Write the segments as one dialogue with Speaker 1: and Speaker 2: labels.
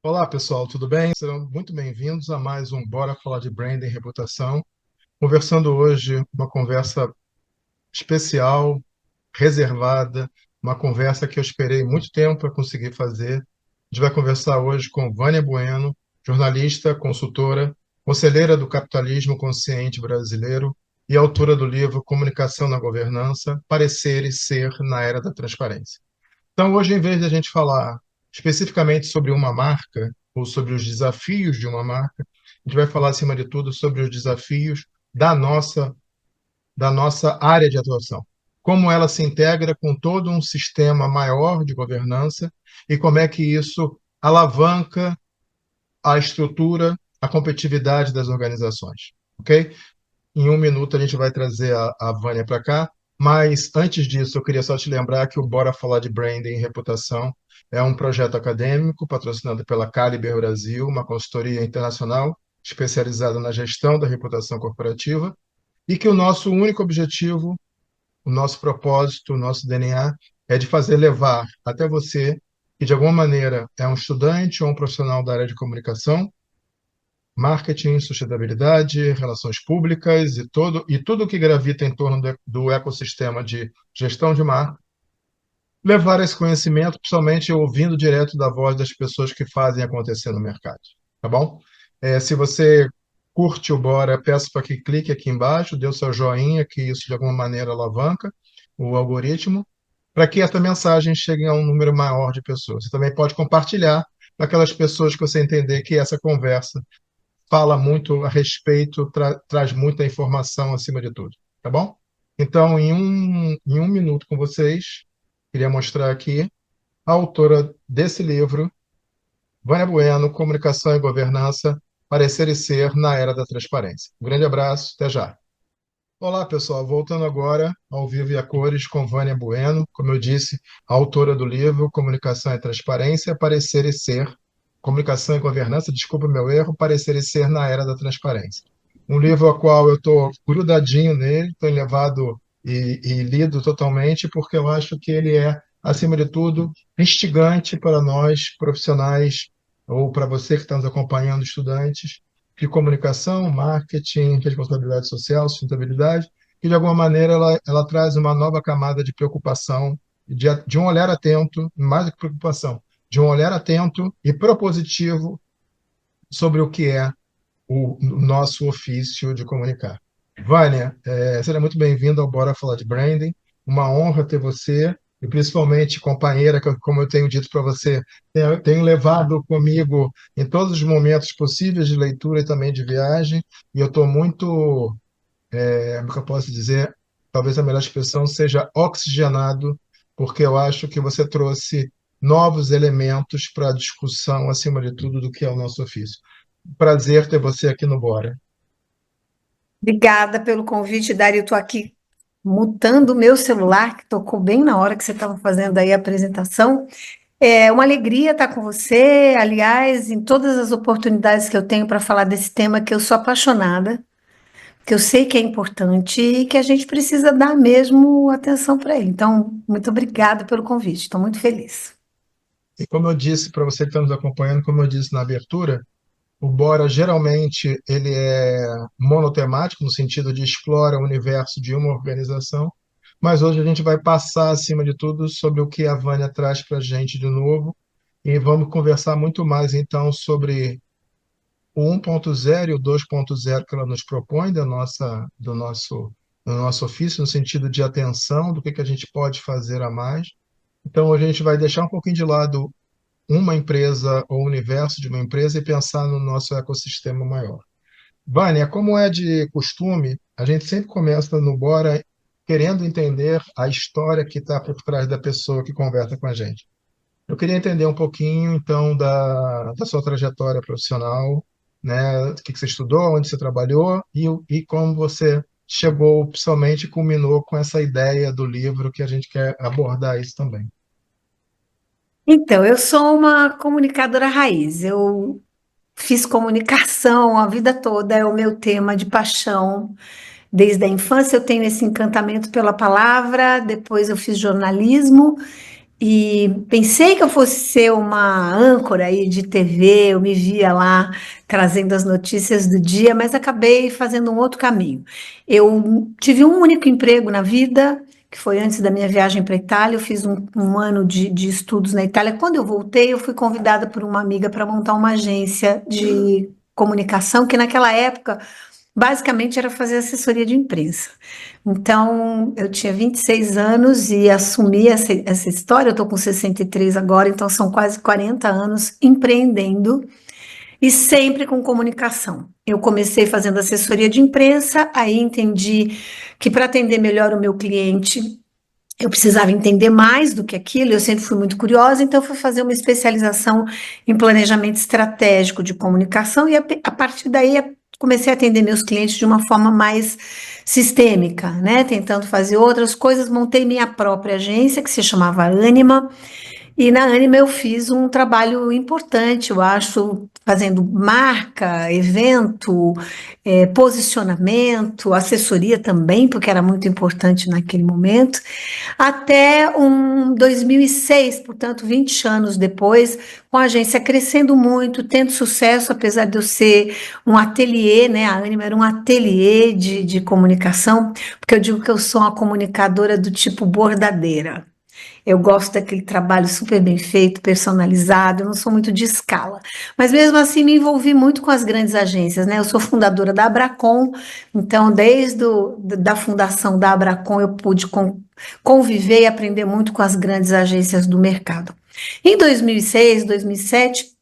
Speaker 1: Olá, pessoal, tudo bem? Serão muito bem-vindos a mais um Bora Falar de Branding e Reputação. Conversando hoje, uma conversa especial, reservada, uma conversa que eu esperei muito tempo para conseguir fazer. A gente vai conversar hoje com Vânia Bueno, jornalista, consultora, conselheira do capitalismo consciente brasileiro e autora do livro Comunicação na Governança, Parecer e Ser na Era da Transparência. Então, hoje, em vez de a gente falar especificamente sobre uma marca ou sobre os desafios de uma marca, a gente vai falar, acima de tudo, sobre os desafios da nossa, da nossa área de atuação. Como ela se integra com todo um sistema maior de governança e como é que isso alavanca a estrutura, a competitividade das organizações. Ok? Em um minuto a gente vai trazer a Vânia para cá, mas antes disso eu queria só te lembrar que o Bora Falar de Branding e Reputação é um projeto acadêmico patrocinado pela Caliber Brasil, uma consultoria internacional especializada na gestão da reputação corporativa, e que o nosso único objetivo, o nosso propósito, o nosso DNA é de fazer levar até você, que de alguma maneira é um estudante ou um profissional da área de comunicação, marketing, sustentabilidade, relações públicas e tudo que gravita em torno do ecossistema de gestão de marca, levar esse conhecimento, principalmente ouvindo direto da voz das pessoas que fazem acontecer no mercado, tá bom? Se você curte o Bora, peço para que clique aqui embaixo, dê o seu joinha, que isso de alguma maneira alavanca o algoritmo, para que essa mensagem chegue a um número maior de pessoas. Você também pode compartilhar para aquelas pessoas que você entender que essa conversa fala muito a respeito, traz muita informação acima de tudo, tá bom? Então, em um minuto com vocês, queria mostrar aqui a autora desse livro, Vânia Bueno, Comunicação e Governança, Parecer e Ser na Era da Transparência. Um grande abraço, até já. Olá, pessoal. Voltando agora ao vivo e a cores com Vânia Bueno, como eu disse, a autora do livro Comunicação e Transparência, Parecer e Ser, Comunicação e Governança, desculpa o meu erro, Parecer e Ser na Era da Transparência. Um livro ao qual eu estou grudadinho nele, estou levado e lido totalmente, porque eu acho que ele é, acima de tudo, instigante para nós, profissionais, ou para você que está nos acompanhando, estudantes, de comunicação, marketing, responsabilidade social, sustentabilidade, que de alguma maneira ela traz uma nova camada de preocupação, de um olhar atento, mais do que preocupação, de um olhar atento e propositivo sobre o que é o nosso ofício de comunicar. Vânia, seja muito bem-vinda ao Bora Falar de Branding. Uma honra ter você e principalmente companheira, que, como eu tenho dito para você, tenho levado comigo em todos os momentos possíveis de leitura e também de viagem. E eu estou muito, como que eu posso dizer, talvez a melhor expressão seja oxigenado, porque eu acho que você trouxe novos elementos para a discussão, acima de tudo, do que é o nosso ofício. Prazer ter você aqui no Bora.
Speaker 2: Obrigada pelo convite, Dari. Eu estou aqui mutando o meu celular, que tocou bem na hora que você estava fazendo aí a apresentação. É uma alegria estar com você. Aliás, em todas as oportunidades que eu tenho para falar desse tema, que eu sou apaixonada, que eu sei que é importante e que a gente precisa dar mesmo atenção para ele. Então, muito obrigada pelo convite. Estou muito feliz.
Speaker 1: E como eu disse para você que está nos acompanhando, como eu disse na abertura, o Bora geralmente ele é monotemático, no sentido de explora o universo de uma organização, mas hoje a gente vai passar, acima de tudo, sobre o que a Vânia traz para a gente de novo, e vamos conversar muito mais, então, sobre o 1.0 e o 2.0 que ela nos propõe do nosso ofício, no sentido de atenção, do que a gente pode fazer a mais. Então, hoje a gente vai deixar um pouquinho de lado uma empresa ou o universo de uma empresa e pensar no nosso ecossistema maior. Vânia, como é de costume, a gente sempre começa no Bora querendo entender a história que está por trás da pessoa que conversa com a gente. Eu queria entender um pouquinho, então, da sua trajetória profissional, né? O que você estudou, onde você trabalhou e como você chegou, principalmente, culminou com essa ideia do livro que a gente quer abordar isso também.
Speaker 2: Então, eu sou uma comunicadora raiz. Eu fiz comunicação a vida toda, é o meu tema de paixão. Desde a infância eu tenho esse encantamento pela palavra, depois eu fiz jornalismo e pensei que eu fosse ser uma âncora aí de TV, eu me via lá trazendo as notícias do dia, mas acabei fazendo um outro caminho. Eu tive um único emprego na vida, que foi antes da minha viagem para a Itália. Eu fiz um ano de estudos na Itália. Quando eu voltei, eu fui convidada por uma amiga para montar uma agência de comunicação, que naquela época basicamente era fazer assessoria de imprensa. Então, eu tinha 26 anos e assumi essa história. Eu estou com 63 agora, então são quase 40 anos empreendendo e sempre com comunicação. Eu comecei fazendo assessoria de imprensa, aí entendi que para atender melhor o meu cliente, eu precisava entender mais do que aquilo. Eu sempre fui muito curiosa, então fui fazer uma especialização em planejamento estratégico de comunicação e a partir daí comecei a atender meus clientes de uma forma mais sistêmica, né? Tentando fazer outras coisas. Montei minha própria agência que se chamava Anima, e na Anima eu fiz um trabalho importante, eu acho, fazendo marca, evento, posicionamento, assessoria também, porque era muito importante naquele momento, até 2006, portanto, 20 anos depois, com a agência crescendo muito, tendo sucesso, apesar de eu ser um ateliê, né? A Anima era um ateliê de comunicação, porque eu digo que eu sou uma comunicadora do tipo bordadeira. Eu gosto daquele trabalho super bem feito, personalizado, eu não sou muito de escala. Mas mesmo assim me envolvi muito com as grandes agências, né? Eu sou fundadora da Abracon, então desde da fundação da Abracon eu pude conviver e aprender muito com as grandes agências do mercado. Em 2006, 2007,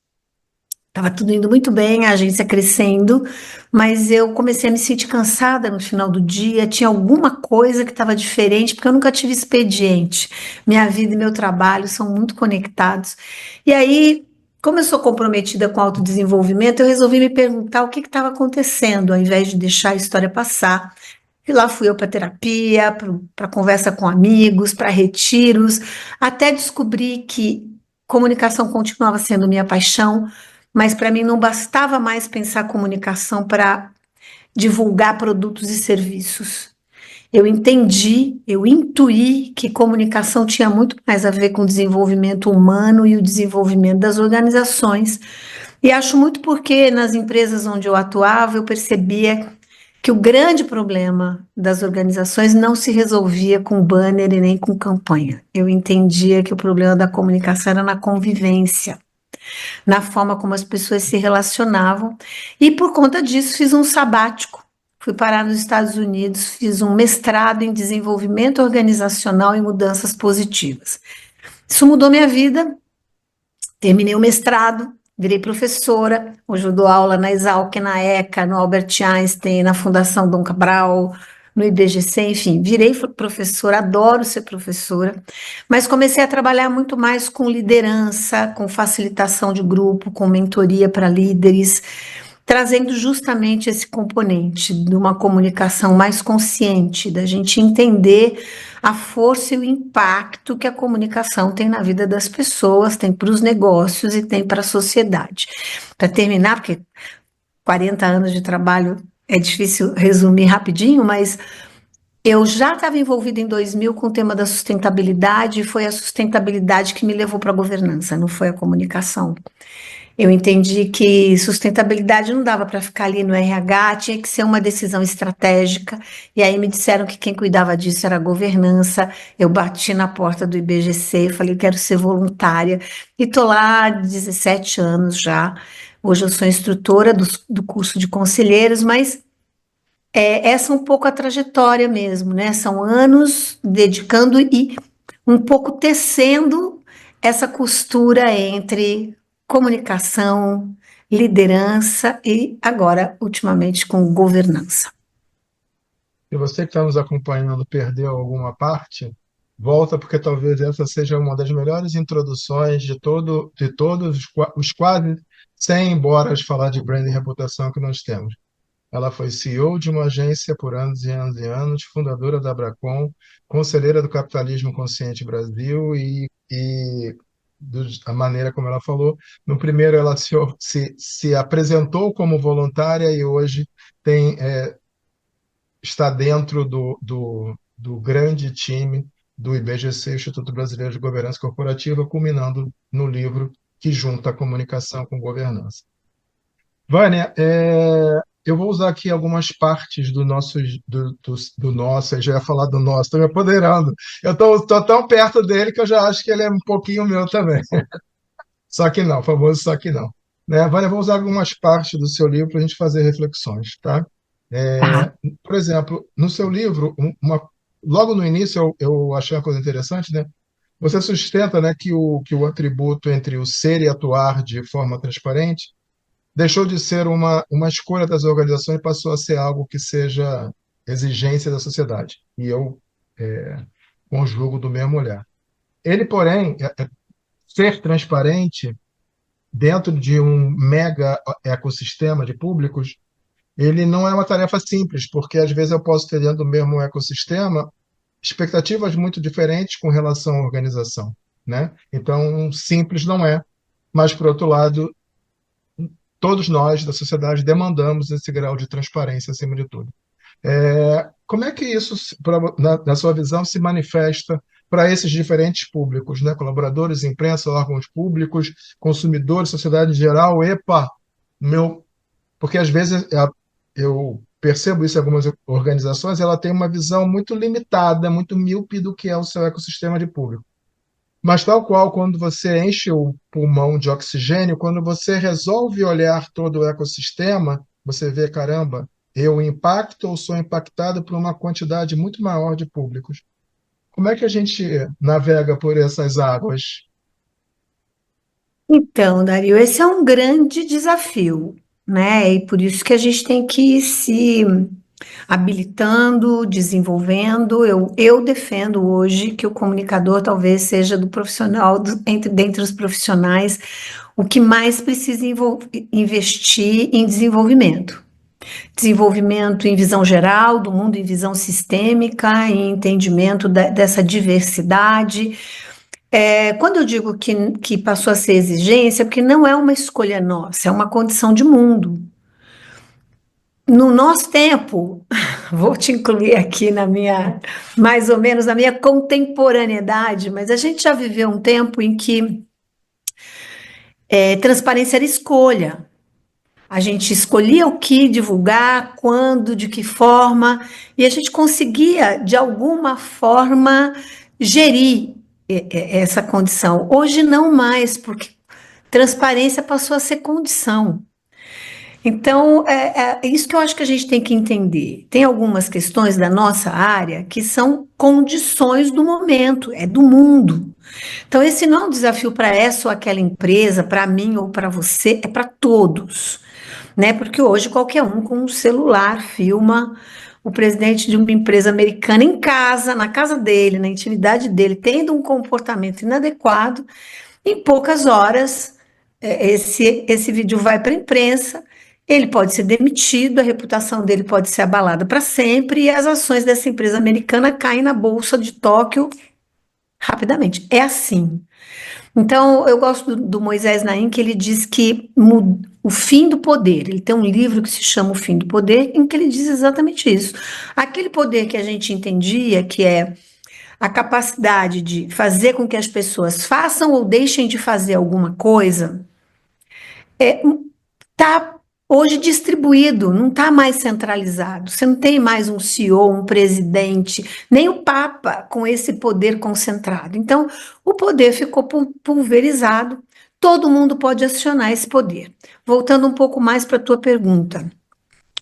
Speaker 2: estava tudo indo muito bem, a agência crescendo, mas eu comecei a me sentir cansada no final do dia. Tinha alguma coisa que estava diferente, porque eu nunca tive expediente. Minha vida e meu trabalho são muito conectados. E aí, como eu sou comprometida com autodesenvolvimento, eu resolvi me perguntar o que estava acontecendo, ao invés de deixar a história passar. E lá fui eu para terapia, para conversa com amigos, para retiros, até descobrir que comunicação continuava sendo minha paixão, mas para mim não bastava mais pensar comunicação para divulgar produtos e serviços. Eu entendi, eu intuí que comunicação tinha muito mais a ver com o desenvolvimento humano e o desenvolvimento das organizações. E acho muito porque nas empresas onde eu atuava, eu percebia que o grande problema das organizações não se resolvia com banner e nem com campanha. Eu entendia que o problema da comunicação era na convivência, na forma como as pessoas se relacionavam, e por conta disso fiz um sabático. Fui parar nos Estados Unidos, fiz um mestrado em desenvolvimento organizacional e mudanças positivas. Isso mudou minha vida. Terminei o mestrado, virei professora. Hoje eu dou aula na Exalc, na ECA, no Albert Einstein, na Fundação Dom Cabral, no IBGC, enfim, virei professora, adoro ser professora, mas comecei a trabalhar muito mais com liderança, com facilitação de grupo, com mentoria para líderes, trazendo justamente esse componente de uma comunicação mais consciente, da gente entender a força e o impacto que a comunicação tem na vida das pessoas, tem para os negócios e tem para a sociedade. Para terminar, porque 40 anos de trabalho é difícil resumir rapidinho, mas eu já estava envolvida em 2000 com o tema da sustentabilidade, e foi a sustentabilidade que me levou para a governança, não foi a comunicação. Eu entendi que sustentabilidade não dava para ficar ali no RH, tinha que ser uma decisão estratégica. E aí me disseram que quem cuidava disso era a governança. Eu bati na porta do IBGC, falei, quero ser voluntária. E estou lá há 17 anos já. Hoje eu sou instrutora do curso de conselheiros, mas essa é um pouco a trajetória mesmo, né? São anos dedicando e um pouco tecendo essa costura entre comunicação, liderança e agora, ultimamente, com governança.
Speaker 1: Se você que está nos acompanhando perdeu alguma parte, volta porque talvez essa seja uma das melhores introduções de todos os quase 100 boras falar de brand e reputação que nós temos. Ela foi CEO de uma agência por anos e anos e anos, fundadora da Abracon, conselheira do Capitalismo Consciente Brasil a maneira como ela falou, no primeiro ela se apresentou como voluntária e hoje tem, está dentro do grande time do IBGC, Instituto Brasileiro de Governança Corporativa, culminando no livro que junta a comunicação com governança. Vânia, eu vou usar aqui algumas partes do nosso, eu já ia falar do nosso, estou me apoderando. Eu estou tão perto dele que eu já acho que ele é um pouquinho meu também. Só que não, famoso só que não. Né? Vânia, eu vou usar algumas partes do seu livro para a gente fazer reflexões, tá?
Speaker 2: Tá.
Speaker 1: Por exemplo, no seu livro, logo no início eu achei uma coisa interessante, né? Você sustenta, né, que o atributo entre o ser e atuar de forma transparente deixou de ser uma escolha das organizações e passou a ser algo que seja exigência da sociedade. E eu conjugo do mesmo olhar. Ele, porém, ser transparente dentro de um mega ecossistema de públicos, ele não é uma tarefa simples, porque às vezes eu posso ter dentro do mesmo ecossistema expectativas muito diferentes com relação à organização, né? Então, simples não é, mas por outro lado, todos nós da sociedade demandamos esse grau de transparência acima de tudo. Como é que isso, na sua visão, se manifesta para esses diferentes públicos, né? Colaboradores, imprensa, órgãos públicos, consumidores, sociedade em geral? Epa, meu, porque às vezes eu percebo isso em algumas organizações, ela tem uma visão muito limitada, muito míope do que é o seu ecossistema de público. Mas tal qual quando você enche o pulmão de oxigênio, quando você resolve olhar todo o ecossistema, você vê, caramba, eu impacto ou sou impactado por uma quantidade muito maior de públicos. Como é que a gente navega por essas águas?
Speaker 2: Então, Dario, esse é um grande desafio, né? E por isso que a gente tem que ir se habilitando, desenvolvendo. Eu defendo hoje que o comunicador talvez seja do profissional, dentre os profissionais, o que mais precisa investir em desenvolvimento. Desenvolvimento em visão geral, do mundo em visão sistêmica, em entendimento dessa diversidade. Quando eu digo que passou a ser exigência, porque não é uma escolha nossa, é uma condição de mundo. No nosso tempo, vou te incluir aqui mais ou menos na minha contemporaneidade, mas a gente já viveu um tempo em que transparência era escolha. A gente escolhia o que divulgar, quando, de que forma, e a gente conseguia, de alguma forma, gerir essa condição. Hoje não mais, porque transparência passou a ser condição. Então, é isso que eu acho que a gente tem que entender. Tem algumas questões da nossa área que são condições do momento, é do mundo. Então, esse não é um desafio para essa ou aquela empresa, para mim ou para você, é para todos, né? Porque hoje qualquer um com um celular filma o presidente de uma empresa americana em casa, na casa dele, na intimidade dele, tendo um comportamento inadequado. Em poucas horas, esse vídeo vai para a imprensa, ele pode ser demitido, a reputação dele pode ser abalada para sempre e as ações dessa empresa americana caem na Bolsa de Tóquio rapidamente. É assim. Então, eu gosto do Moisés Naim, que ele diz que o fim do poder, ele tem um livro que se chama O Fim do Poder, em que ele diz exatamente isso. Aquele poder que a gente entendia, que é a capacidade de fazer com que as pessoas façam ou deixem de fazer alguma coisa, está hoje distribuído, não está mais centralizado. Você não tem mais um CEO, um presidente, nem o Papa com esse poder concentrado. Então, o poder ficou pulverizado, todo mundo pode acionar esse poder. Voltando um pouco mais para a tua pergunta,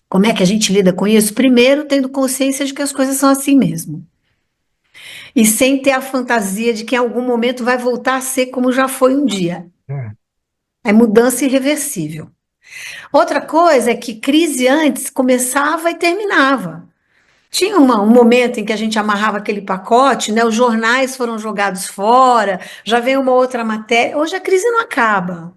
Speaker 2: como é que a gente lida com isso? Primeiro, tendo consciência de que as coisas são assim mesmo. E sem ter a fantasia de que em algum momento vai voltar a ser como já foi um dia.
Speaker 1: É,
Speaker 2: É mudança irreversível. Outra coisa é que crise antes começava e terminava. Tinha um momento em que a gente amarrava aquele pacote, né? Os jornais foram jogados fora, já vem uma outra matéria. Hoje a crise não acaba.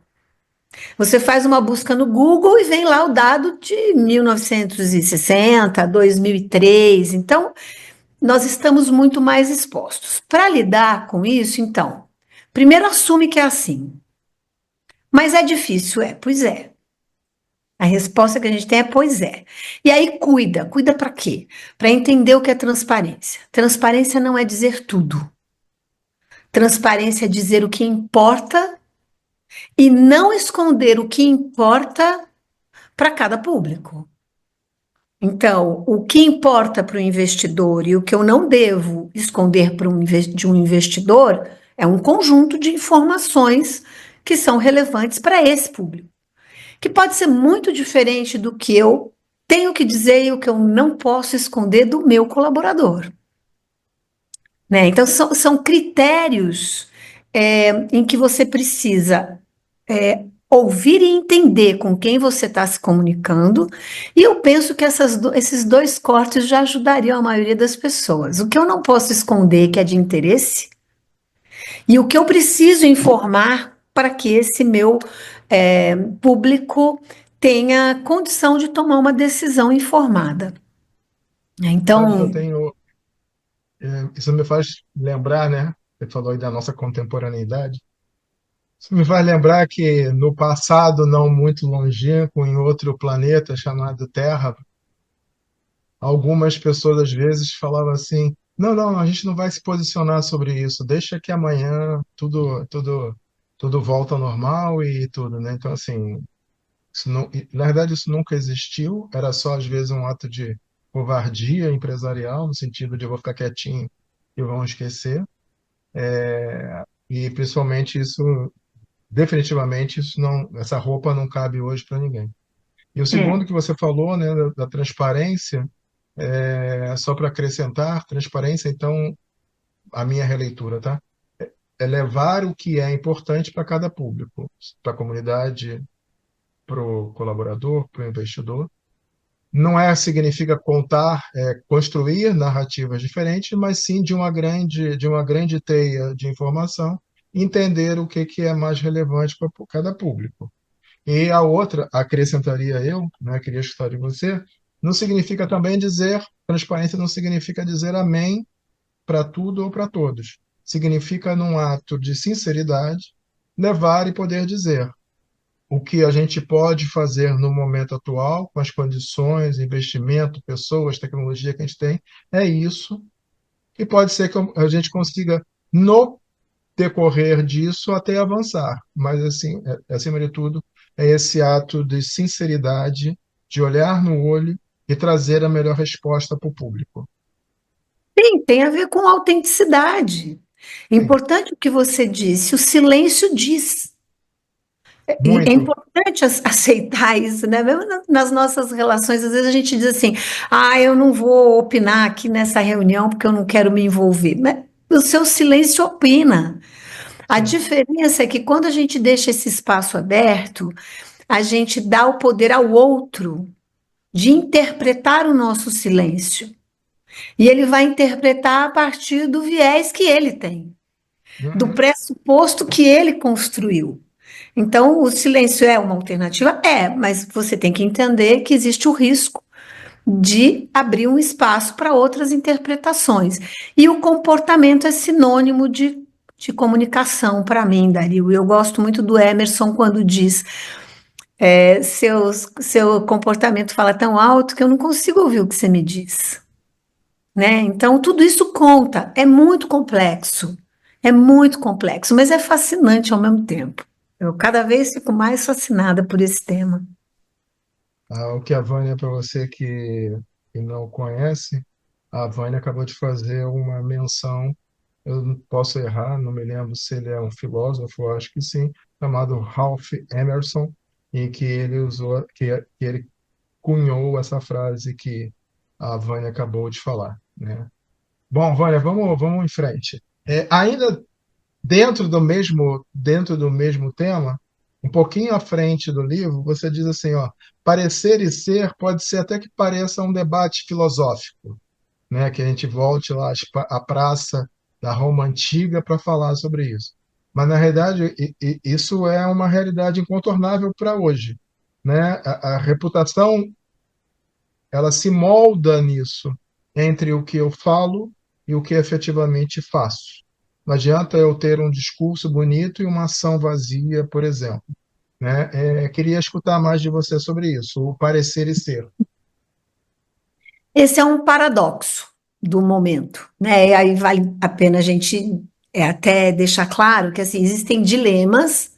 Speaker 2: Você faz uma busca no Google e vem lá o dado de 1960, 2003. Então, nós estamos muito mais expostos. Para lidar com isso, então, primeiro assume que é assim. Mas é difícil, pois é. A resposta que a gente tem é pois é. E aí cuida. Cuida para quê? Para entender o que é transparência. Transparência não é dizer tudo. Transparência é dizer o que importa e não esconder o que importa para cada público. Então, o que importa para o investidor e o que eu não devo esconder de um investidor é um conjunto de informações que são relevantes para esse público, que pode ser muito diferente do que eu tenho que dizer e o que eu não posso esconder do meu colaborador. Né? Então, são critérios em que você precisa ouvir e entender com quem você está se comunicando, e eu penso que esses dois cortes já ajudariam a maioria das pessoas. O que eu não posso esconder que é de interesse, e o que eu preciso informar para que esse meu público tenha condição de tomar uma decisão informada.
Speaker 1: Sabe que eu
Speaker 2: Então,
Speaker 1: tenho. Isso me faz lembrar, né? Você falou aí da nossa contemporaneidade. Isso me faz lembrar que no passado, não muito longínquo, em outro planeta chamado Terra, algumas pessoas às vezes falavam assim: não, não, a gente não vai se posicionar sobre isso, deixa que amanhã tudo volta ao normal e tudo, né? Então, assim, na verdade, isso nunca existiu, era só às vezes um ato de covardia empresarial, no sentido de eu vou ficar quietinho e vão esquecer. E principalmente isso, definitivamente, isso não, essa roupa não cabe hoje para ninguém. E o
Speaker 2: é,
Speaker 1: segundo que você falou, né, da transparência, só para acrescentar, transparência, então, a minha releitura, tá? É levar o que é importante para cada público, para a comunidade, para o colaborador, para o investidor. Não significa contar, construir narrativas diferentes, mas sim de uma grande teia de informação, entender o que é mais relevante para cada público. E a outra, acrescentaria eu, né, queria escutar de você, não significa também dizer, transparência não significa dizer amém para tudo ou para todos. Significa, num ato de sinceridade, levar e poder dizer o que a gente pode fazer no momento atual, com as condições, investimento, pessoas, tecnologia que a gente tem, é isso. E pode ser que a gente consiga, no decorrer disso, até avançar. Mas, assim, acima de tudo, é esse ato de sinceridade, de olhar no olho e trazer a melhor resposta para o público.
Speaker 2: sim, tem a ver com autenticidade.
Speaker 1: Sim,
Speaker 2: Importante o que você disse, o silêncio diz. E é
Speaker 1: muito.
Speaker 2: importante aceitar isso, né? Mesmo nas nossas relações, às vezes a gente diz assim: ah, eu não vou opinar aqui nessa reunião porque eu não quero me envolver. Mas o seu silêncio opina. A
Speaker 1: Sim.
Speaker 2: diferença é que quando a gente deixa esse espaço aberto, a gente dá o poder ao outro de interpretar o nosso silêncio. E ele vai interpretar a partir do viés que ele tem, do
Speaker 1: Uhum.
Speaker 2: pressuposto que ele construiu. Então, o silêncio é uma alternativa? É, mas você tem que entender que existe o risco de abrir um espaço para outras interpretações. E o comportamento é sinônimo de comunicação para mim, Dario. Eu gosto muito do Emerson quando diz: seu comportamento fala tão alto que eu não consigo ouvir o que você me diz. Né? Então, tudo isso conta, é muito complexo, mas é fascinante ao mesmo tempo. Eu cada vez fico mais fascinada por esse tema.
Speaker 1: O que a Vânia, para você que não conhece, a Vânia acabou de fazer uma menção, eu não posso errar, não me lembro se ele é um filósofo, eu acho que sim, chamado Ralph Emerson, e que ele usou, que ele cunhou essa frase que a Vânia acabou de falar, né? Bom, Vânia, vamos em frente. Ainda dentro do mesmo tema, um pouquinho à frente do livro, você diz assim, ó, parecer e ser pode ser até que pareça um debate filosófico, né? Que a gente volte lá à praça da Roma antiga para falar sobre isso. Mas na realidade isso é uma realidade incontornável para hoje, né? A reputação ela se molda nisso entre o que eu falo e o que efetivamente faço. Não adianta eu ter um discurso bonito e uma ação vazia, por exemplo. né? Queria escutar mais de você sobre isso, o parecer e ser.
Speaker 2: Esse é um paradoxo do momento, né? E aí vale a pena a gente até deixar claro que assim, existem dilemas.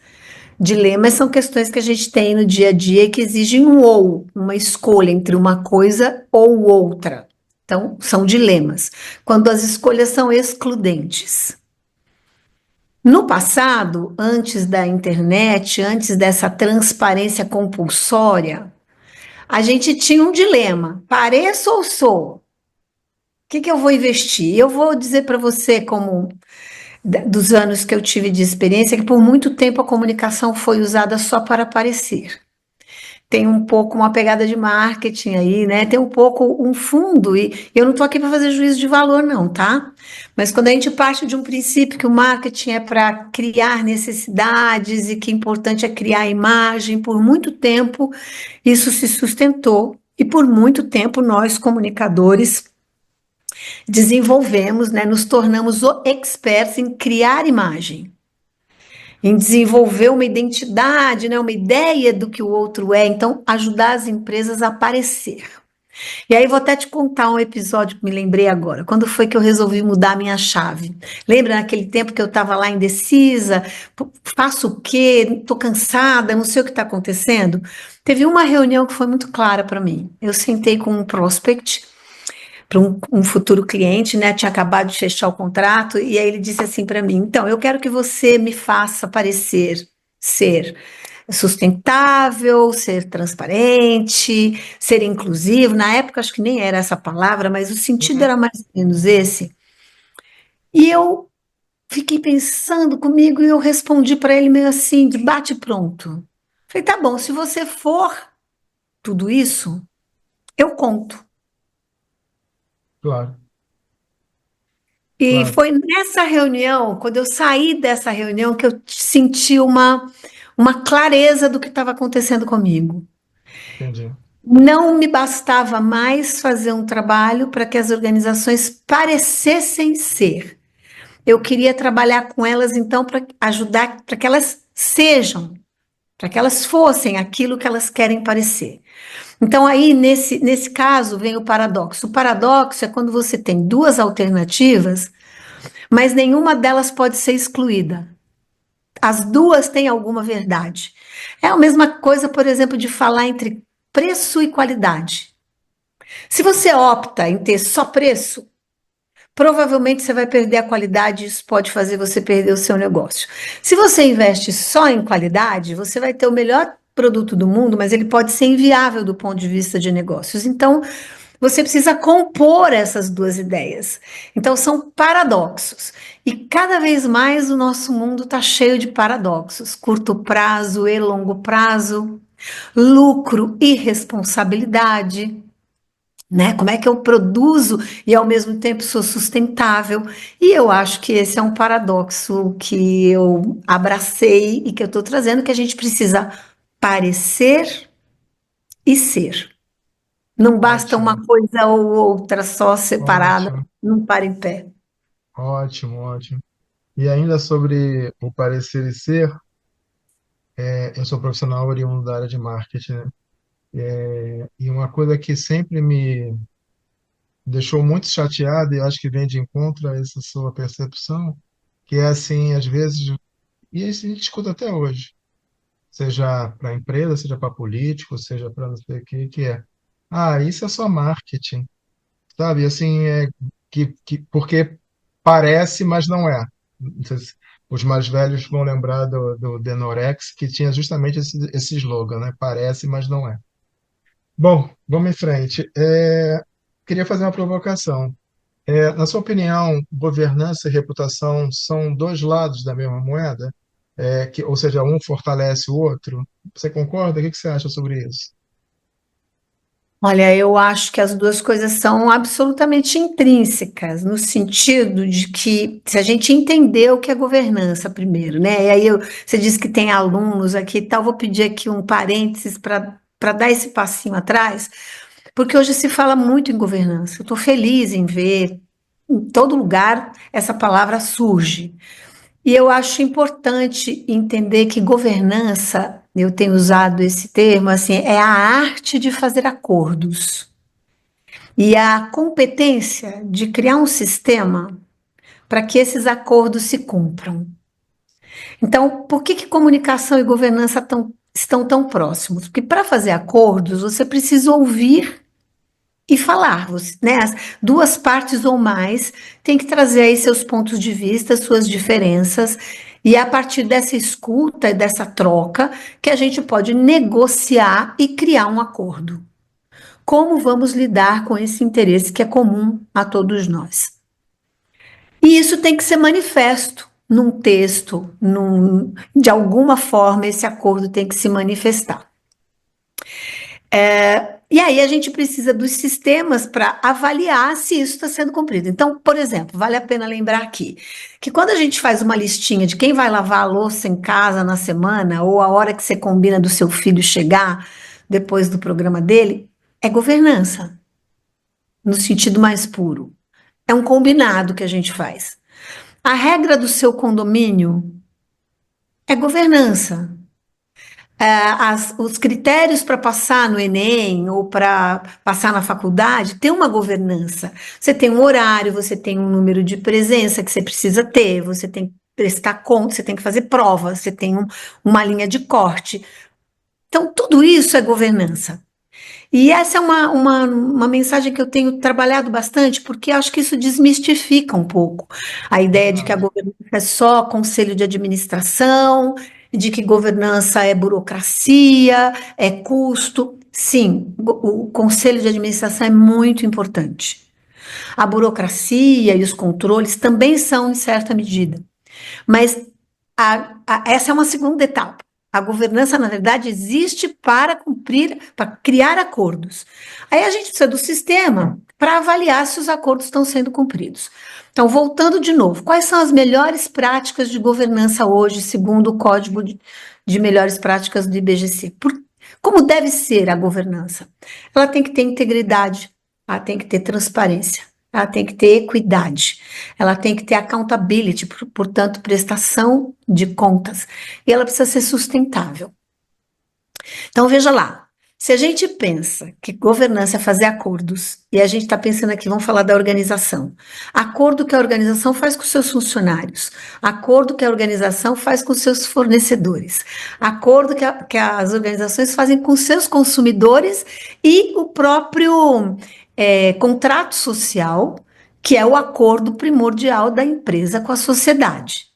Speaker 2: Dilemas são questões que a gente tem no dia a dia que exigem um ou, uma escolha entre uma coisa ou outra. Então, são dilemas. Quando as escolhas são excludentes. No passado, antes da internet, antes dessa transparência compulsória, a gente tinha um dilema: pareço ou sou? O que eu vou investir? Eu vou dizer para você, como dos anos que eu tive de experiência, que por muito tempo a comunicação foi usada só para aparecer. Tem um pouco uma pegada de marketing aí, né? Tem um pouco um fundo, e eu não estou aqui para fazer juízo de valor, não, tá? Mas quando a gente parte de um princípio que o marketing é para criar necessidades e que o importante é criar imagem, por muito tempo isso se sustentou, e por muito tempo nós, comunicadores, desenvolvemos, né? Nos tornamos experts em criar imagem, em desenvolver uma identidade, né, uma ideia do que o outro é, então ajudar as empresas a aparecer. E aí vou até te contar um episódio que me lembrei agora. Quando foi que eu resolvi mudar a minha chave? Lembra naquele tempo que eu estava lá indecisa? Faço o quê? Estou cansada, não sei o que está acontecendo. Teve uma reunião que foi muito clara para mim. Eu sentei com um prospect para um futuro cliente, né? Tinha acabado de fechar o contrato, e aí ele disse assim para mim: então, eu quero que você me faça parecer ser sustentável, ser transparente, ser inclusivo. Na época, acho que nem era essa palavra, mas o sentido
Speaker 1: Uhum.
Speaker 2: era mais ou menos esse. E eu fiquei pensando comigo e eu respondi para ele meio assim, de bate pronto. Falei, tá bom, se você for tudo isso, eu conto.
Speaker 1: Claro,
Speaker 2: E
Speaker 1: claro,
Speaker 2: foi nessa reunião, quando eu saí dessa reunião, que eu senti uma clareza do que estava acontecendo comigo.
Speaker 1: entendi.
Speaker 2: Não me bastava mais fazer um trabalho para que as organizações parecessem ser. Eu queria trabalhar com elas, então, para ajudar, para que elas sejam, para que elas fossem aquilo que elas querem parecer. Então, aí, nesse caso, vem o paradoxo. O paradoxo é quando você tem duas alternativas, mas nenhuma delas pode ser excluída. As duas têm alguma verdade. É a mesma coisa, por exemplo, de falar entre preço e qualidade. Se você opta em ter só preço, provavelmente você vai perder a qualidade e isso pode fazer você perder o seu negócio. Se você investe só em qualidade, você vai ter o melhor produto do mundo, mas ele pode ser inviável do ponto de vista de negócios. Então, você precisa compor essas duas ideias. Então, são paradoxos. E cada vez mais o nosso mundo está cheio de paradoxos: curto prazo e longo prazo, lucro e responsabilidade. Né? Como é que eu produzo e ao mesmo tempo sou sustentável? E eu acho que esse é um paradoxo que eu abracei e que eu estou trazendo, que a gente precisa parecer e ser. Não basta uma
Speaker 1: Ótimo,
Speaker 2: coisa ou outra só separada,
Speaker 1: ótimo,
Speaker 2: não para em pé.
Speaker 1: ótimo, ótimo. E ainda sobre o parecer e ser, eu sou profissional oriundo da área de marketing, né? E uma coisa que sempre me deixou muito chateado, e eu acho que vem de encontro a essa sua percepção, que é assim, às vezes, e isso a gente escuta até hoje, seja para a empresa, seja para político, seja para não sei o que, que é, isso é só marketing, sabe? Assim, porque parece, mas não é. Não sei se os mais velhos vão lembrar do Denorex, que tinha justamente esse slogan, né? Parece, mas não é. Bom, vamos em frente. Queria fazer uma provocação. Na sua opinião, governança e reputação são dois lados da mesma moeda? Ou seja, um fortalece o outro? Você concorda? O que você acha sobre isso?
Speaker 2: Olha, eu acho que as duas coisas são absolutamente intrínsecas, no sentido de que, se a gente entender o que é governança primeiro, né? E aí você disse que tem alunos aqui e tal, vou pedir aqui um parênteses para dar esse passinho atrás, porque hoje se fala muito em governança. Eu estou feliz em ver em todo lugar essa palavra surge. E eu acho importante entender que governança eu tenho usado esse termo, assim, é a arte de fazer acordos e a competência de criar um sistema para que esses acordos se cumpram. Então, por que comunicação e governança estão tão próximos? Porque para fazer acordos, você precisa ouvir e falar, né? As duas partes ou mais têm que trazer aí seus pontos de vista, suas diferenças, e é a partir dessa escuta e dessa troca que a gente pode negociar e criar um acordo. Como vamos lidar com esse interesse que é comum a todos nós? E isso tem que ser manifesto num texto, de alguma forma esse acordo tem que se manifestar. E aí a gente precisa dos sistemas para avaliar se isso está sendo cumprido. Então, por exemplo, vale a pena lembrar aqui que quando a gente faz uma listinha de quem vai lavar a louça em casa na semana, ou a hora que você combina do seu filho chegar depois do programa dele, é governança, no sentido mais puro. É um combinado que a gente faz. A regra do seu condomínio é governança. Os critérios para passar no Enem ou para passar na faculdade tem uma governança. Você tem um horário, você tem um número de presença que você precisa ter, você tem que prestar conta, você tem que fazer prova, você tem uma linha de corte. Então, tudo isso é governança. E essa é uma mensagem que eu tenho trabalhado bastante, porque acho que isso desmistifica um pouco a ideia de que a
Speaker 1: Verdade.
Speaker 2: governança é só conselho de administração, de que governança é burocracia, é custo. Sim, o conselho de administração é muito importante. A burocracia e os controles também são em certa medida. Mas essa é uma segunda etapa. A governança, na verdade, existe para cumprir, para criar acordos. Aí a gente precisa do sistema para avaliar se os acordos estão sendo cumpridos. Então, voltando de novo, quais são as melhores práticas de governança hoje, segundo o Código de Melhores Práticas do IBGC? Como deve ser a governança? Ela tem que ter integridade, ela tem que ter transparência, ela tem que ter equidade, ela tem que ter accountability, portanto, prestação de contas, e ela precisa ser sustentável. Então, veja lá, se a gente pensa que governança é fazer acordos, e a gente está pensando aqui, vamos falar da organização. Acordo que a organização faz com seus funcionários, acordo que a organização faz com seus fornecedores, acordo que as organizações fazem com seus consumidores e o próprio contrato social, que é o acordo primordial da empresa com a sociedade.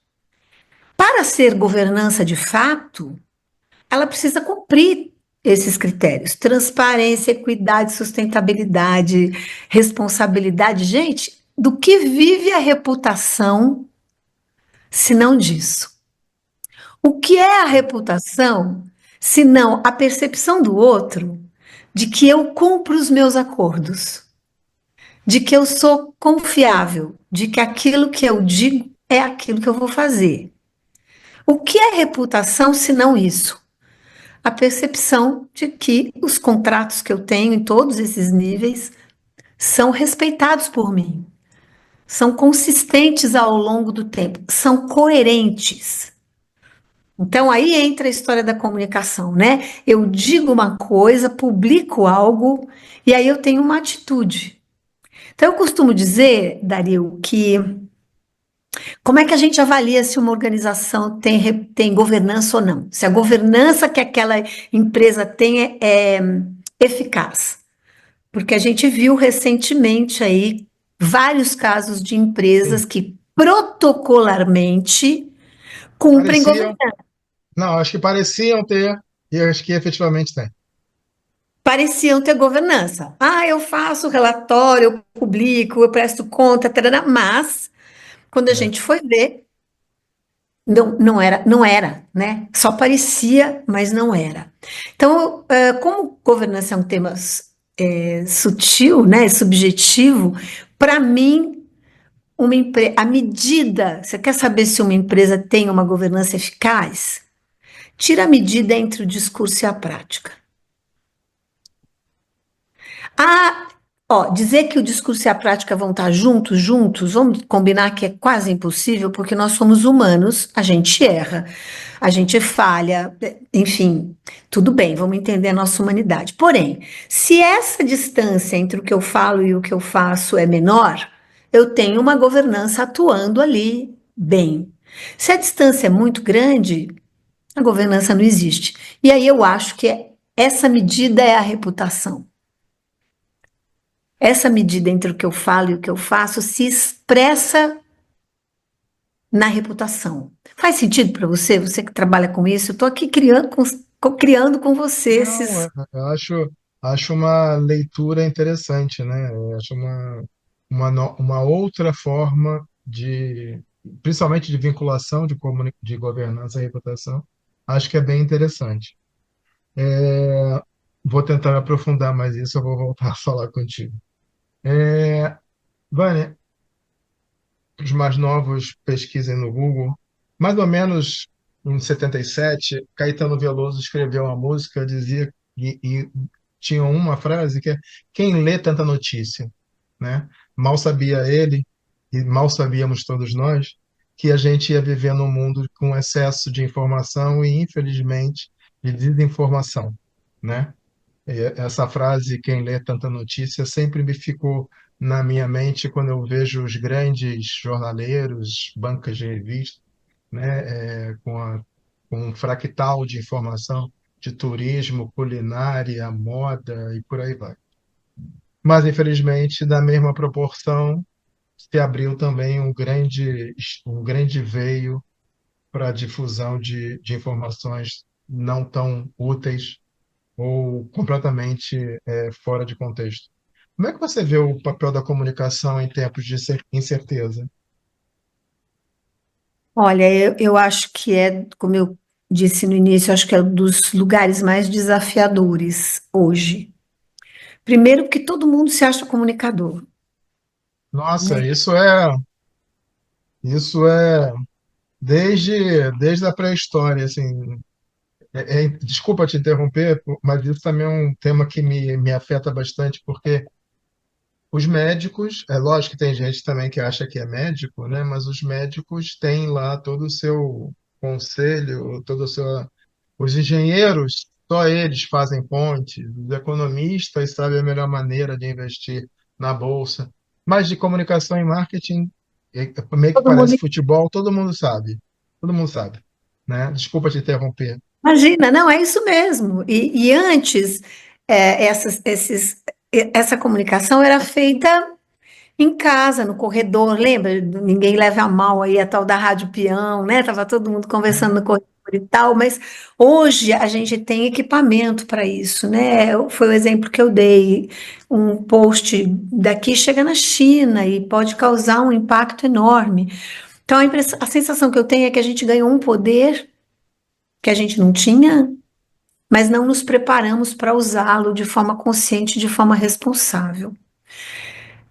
Speaker 2: Para ser governança de fato, ela precisa cumprir esses critérios: transparência, equidade, sustentabilidade, responsabilidade. Gente, do que vive a reputação se não disso? O que é a reputação se não a percepção do outro de que eu cumpro os meus acordos, de que eu sou confiável, de que aquilo que eu digo é aquilo que eu vou fazer? O que é reputação se não isso? A percepção de que os contratos que eu tenho em todos esses níveis são respeitados por mim, são consistentes ao longo do tempo, são coerentes. Então aí entra a história da comunicação, né? Eu digo uma coisa, publico algo e aí eu tenho uma atitude. Então eu costumo dizer, Dario, que como é que a gente avalia se uma organização tem governança ou não? Se a governança que aquela empresa tem é eficaz? Porque a gente viu recentemente aí vários casos de empresas
Speaker 1: Sim.
Speaker 2: que protocolarmente cumprem
Speaker 1: Pareciam,
Speaker 2: governança.
Speaker 1: não, acho que pareciam ter, e acho que efetivamente tem.
Speaker 2: Pareciam ter governança. Ah, eu faço relatório, eu publico, eu presto conta, tarará, mas quando a
Speaker 1: É.
Speaker 2: gente foi ver, não era, né? Só parecia, mas não era. Então, como governança é um tema sutil, né, subjetivo, para mim, a medida, você quer saber se uma empresa tem uma governança eficaz? Tira a medida entre o discurso e a prática. Ah, Ó, dizer que o discurso e a prática vão estar juntos, vamos combinar que é quase impossível, porque nós somos humanos, a gente erra, a gente falha, enfim, tudo bem, vamos entender a nossa humanidade. Porém, se essa distância entre o que eu falo e o que eu faço é menor, eu tenho uma governança atuando ali bem. Se a distância é muito grande, a governança não existe. E aí eu acho que essa medida é a reputação. Essa medida entre o que eu falo e o que eu faço se expressa na reputação. Faz sentido para você? Você que trabalha com isso? Eu estou aqui criando com você
Speaker 1: Não,
Speaker 2: esses.
Speaker 1: eu acho uma leitura interessante, né? Eu acho uma outra forma principalmente de vinculação de governança e reputação, acho que é bem interessante. Vou tentar me aprofundar mais nisso, eu vou voltar a falar contigo. Vânia, os mais novos pesquisem no Google. Mais ou menos em 77, Caetano Veloso escreveu uma música, dizia e tinha uma frase que é: quem lê tanta notícia, né? Mal sabia ele e mal sabíamos todos nós que a gente ia viver num mundo com excesso de informação e, infelizmente, de desinformação, né? Essa frase, quem lê tanta notícia, sempre me ficou na minha mente quando eu vejo os grandes jornaleiros, bancas de revista, né, com um fractal de informação de turismo, culinária, moda e por aí vai. Mas, infelizmente, da mesma proporção, se abriu também um grande veio para a difusão de informações não tão úteis ou completamente fora de contexto. Como é que você vê o papel da comunicação em tempos de incerteza?
Speaker 2: Olha, eu acho que como eu disse no início, eu acho que é um dos lugares mais desafiadores hoje. Primeiro, porque todo mundo se acha comunicador,
Speaker 1: Nossa,
Speaker 2: né?
Speaker 1: isso é desde a pré-história, assim. Desculpa te interromper, mas isso também é um tema que me afeta bastante, porque os médicos, é lógico que tem gente também que acha que é médico, né? Mas os médicos têm lá todo o seu conselho, todo o seu. Os engenheiros, só eles fazem pontes. Os economistas sabem a melhor maneira de investir na bolsa. Mas de comunicação e marketing, meio que
Speaker 2: Todo mundo
Speaker 1: parece futebol, todo mundo sabe. Todo mundo sabe, né? Desculpa te interromper.
Speaker 2: imagina, não, é isso mesmo. E antes, essa comunicação era feita em casa, no corredor, lembra? Ninguém leva a mal aí a tal da rádio peão, né? Tava todo mundo conversando no corredor e tal, mas hoje a gente tem equipamento para isso, né? Foi o exemplo que eu dei. Um post daqui chega na China e pode causar um impacto enorme. Então a sensação que eu tenho é que a gente ganhou um poder que a gente não tinha, mas não nos preparamos para usá-lo de forma consciente, de forma responsável.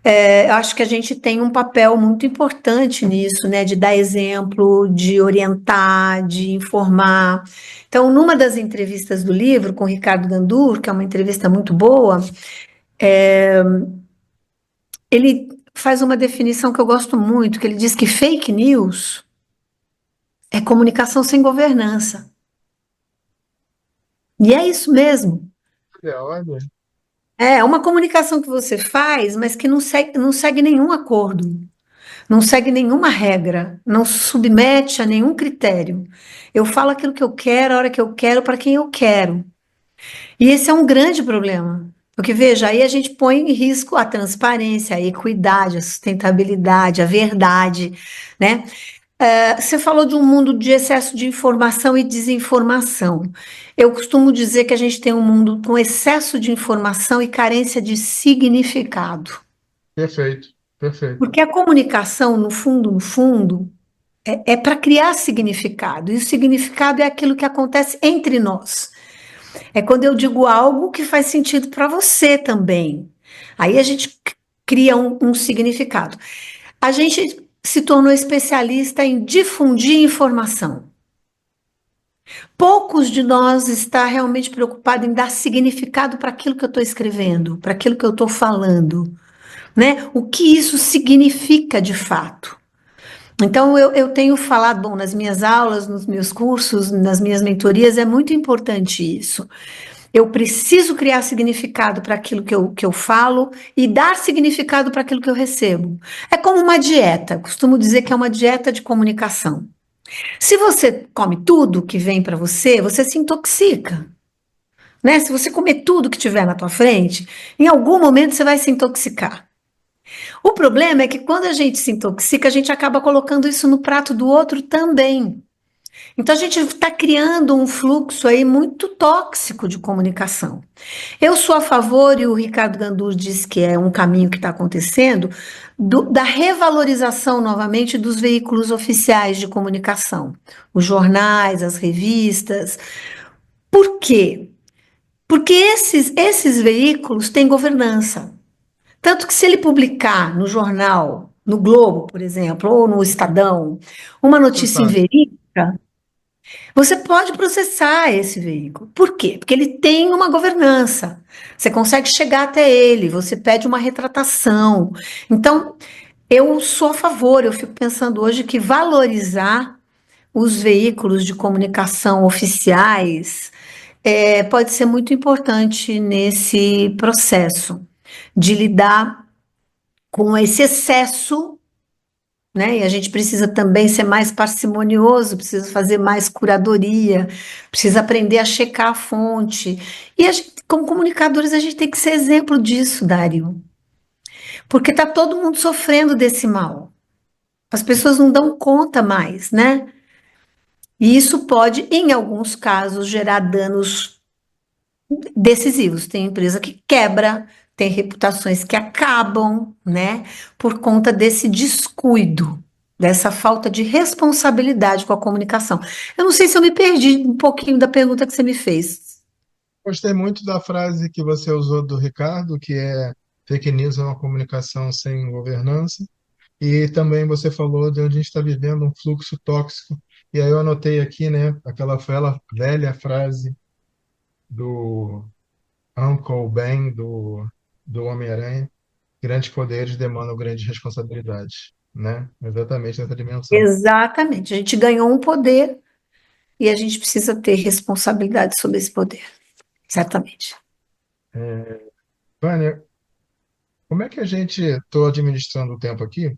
Speaker 2: Eu acho que a gente tem um papel muito importante nisso, né? De dar exemplo, de orientar, de informar. Então, numa das entrevistas do livro com o Ricardo Gandur, que é uma entrevista muito boa, ele faz uma definição que eu gosto muito, que ele diz que fake news é comunicação sem governança. E é isso mesmo.
Speaker 1: Olha,
Speaker 2: É uma comunicação que você faz, mas que não segue nenhum acordo. Não segue nenhuma regra, não submete a nenhum critério. Eu falo aquilo que eu quero, a hora que eu quero, para quem eu quero. E esse é um grande problema. Porque, veja, aí a gente põe em risco a transparência, a equidade, a sustentabilidade, a verdade, né? Você falou de um mundo de excesso de informação e desinformação. Eu costumo dizer que a gente tem um mundo com excesso de informação e carência de significado.
Speaker 1: perfeito, perfeito.
Speaker 2: Porque a comunicação, no fundo, é para criar significado. E o significado é aquilo que acontece entre nós. É quando eu digo algo que faz sentido para você também. Aí a gente cria um significado. A gente se tornou especialista em difundir informação. Poucos de nós está realmente preocupado em dar significado para aquilo que eu estou escrevendo, para aquilo que eu estou falando, né? O que isso significa de fato. Então, eu tenho falado, bom, nas minhas aulas, nos meus cursos, nas minhas mentorias, é muito importante isso. Eu preciso criar significado para aquilo que eu falo e dar significado para aquilo que eu recebo. É como uma dieta, costumo dizer que é uma dieta de comunicação. Se você come tudo que vem para você, você se intoxica, né? Se você comer tudo que tiver na tua frente, em algum momento você vai se intoxicar. O problema é que quando a gente se intoxica, a gente acaba colocando isso no prato do outro também. Então a gente está criando um fluxo aí muito tóxico de comunicação. Eu sou a favor, e o Ricardo Gandur diz que é um caminho que está acontecendo, da revalorização novamente dos veículos oficiais de comunicação, os jornais, as revistas. Por quê? Porque esses veículos têm governança. Tanto que se ele publicar no jornal, no Globo, por exemplo, ou no Estadão, uma notícia
Speaker 1: Processado.
Speaker 2: inverídica, você pode processar esse veículo. Por quê? Porque ele tem uma governança. Você consegue chegar até ele, você pede uma retratação. Então, eu sou a favor, eu fico pensando hoje que valorizar os veículos de comunicação oficiais pode ser muito importante nesse processo de lidar com esse excesso, né? E a gente precisa também ser mais parcimonioso, precisa fazer mais curadoria, precisa aprender a checar a fonte. E a gente, como comunicadores, a gente tem que ser exemplo disso, Dário, porque está todo mundo sofrendo desse mal. As pessoas não dão conta mais, né? E isso pode, em alguns casos, gerar danos decisivos. Tem empresa que quebra, tem reputações que acabam, né, por conta desse descuido, dessa falta de responsabilidade com a comunicação. Eu não sei se eu me perdi um pouquinho da pergunta que você me fez.
Speaker 1: Gostei muito da frase que você usou do Ricardo, que é fake news é uma comunicação sem governança. E também você falou de onde a gente está vivendo um fluxo tóxico. E aí eu anotei aqui, né, aquela velha frase do Uncle Ben, do Homem-Aranha: grandes poderes demandam grandes responsabilidades, né? Exatamente nessa dimensão.
Speaker 2: Exatamente. A gente ganhou um poder e a gente precisa ter responsabilidade sobre esse poder. Exatamente.
Speaker 1: Vânia, como é que a gente, estou administrando o tempo aqui,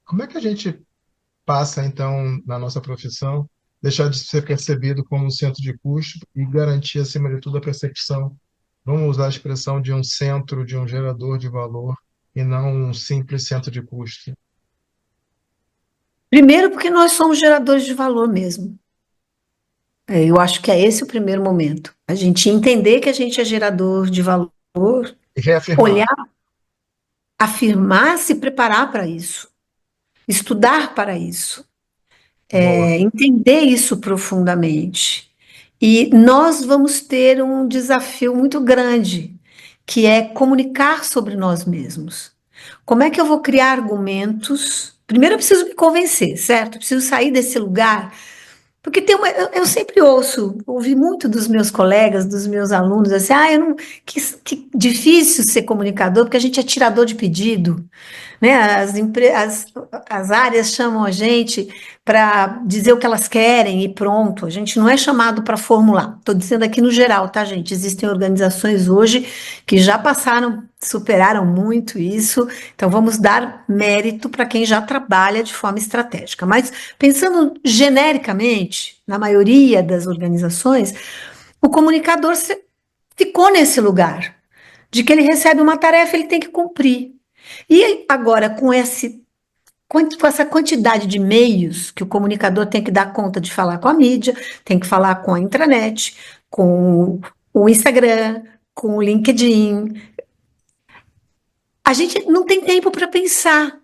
Speaker 1: como é que a gente passa, então, na nossa profissão, deixar de ser percebido como um centro de custo e garantir, acima de tudo, a percepção, vamos usar a expressão de um centro, de um gerador de valor, e não um simples centro de custo?
Speaker 2: Primeiro, porque nós somos geradores de valor mesmo. Eu acho que é esse o primeiro momento. A gente entender que a gente é gerador de valor,
Speaker 1: E reafirmar.
Speaker 2: olhar, afirmar, se preparar para isso, estudar para isso,
Speaker 1: Boa.
Speaker 2: entender isso profundamente. E nós vamos ter um desafio muito grande, que é comunicar sobre nós mesmos. Como é que eu vou criar argumentos? Primeiro eu preciso me convencer, certo? Eu preciso sair desse lugar. Porque tem eu sempre ouvi muito dos meus colegas, dos meus alunos, assim, eu não, que difícil ser comunicador, porque a gente é tirador de pedido, né? As áreas chamam a gente para dizer o que elas querem e pronto. A gente não é chamado para formular. Estou dizendo aqui no geral, tá, gente? Existem organizações hoje que já passaram, superaram muito isso. Então vamos dar mérito para quem já trabalha de forma estratégica. Mas pensando genericamente, na maioria das organizações, o comunicador ficou nesse lugar de que ele recebe uma tarefa, ele tem que cumprir. E agora, com essa quantidade de meios que o comunicador tem que dar conta de falar com a mídia, tem que falar com a intranet, com o Instagram, com o LinkedIn, a gente não tem tempo para pensar,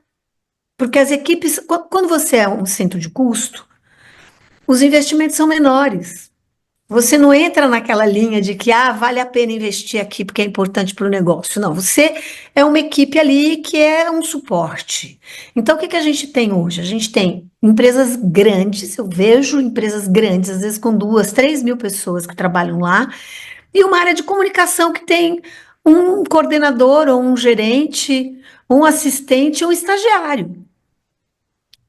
Speaker 2: porque as equipes, quando você é um centro de custo, os investimentos são menores. Você não entra naquela linha de que vale a pena investir aqui porque é importante para o negócio. Não, você é uma equipe ali que é um suporte. Então, o que que a gente tem hoje? A gente tem empresas grandes, eu vejo empresas grandes, às vezes com 2, 3 mil pessoas que trabalham lá, e uma área de comunicação que tem um coordenador ou um gerente, um assistente, um estagiário.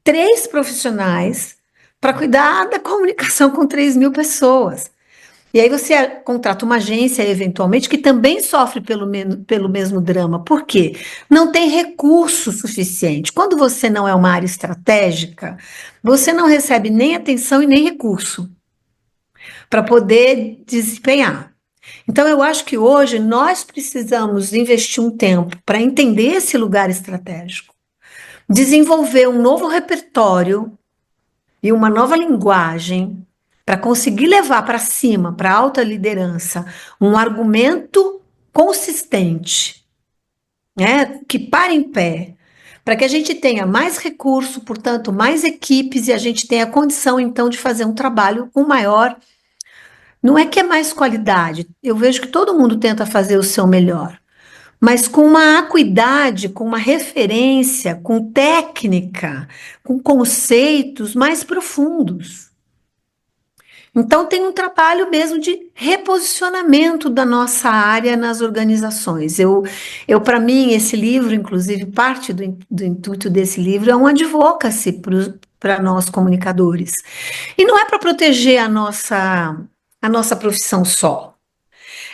Speaker 2: 3 profissionais para cuidar da comunicação com 3 mil pessoas. E aí você contrata uma agência, eventualmente, que também sofre pelo mesmo drama. Por quê? Não tem recurso suficiente. Quando você não é uma área estratégica, você não recebe nem atenção e nem recurso para poder desempenhar. Então, eu acho que hoje nós precisamos investir um tempo para entender esse lugar estratégico, desenvolver um novo repertório e uma nova linguagem para conseguir levar para cima, para a alta liderança, um argumento consistente, né, que pare em pé, para que a gente tenha mais recurso, portanto, mais equipes e a gente tenha condição, então, de fazer um trabalho com maior. Não é que é mais qualidade, eu vejo que todo mundo tenta fazer o seu melhor, mas com uma acuidade, com uma referência, com técnica, com conceitos mais profundos. Então, tem um trabalho mesmo de reposicionamento da nossa área nas organizações. Para mim, esse livro, inclusive, parte do intuito desse livro é um advocacy para nós comunicadores. E não é para proteger a nossa profissão só.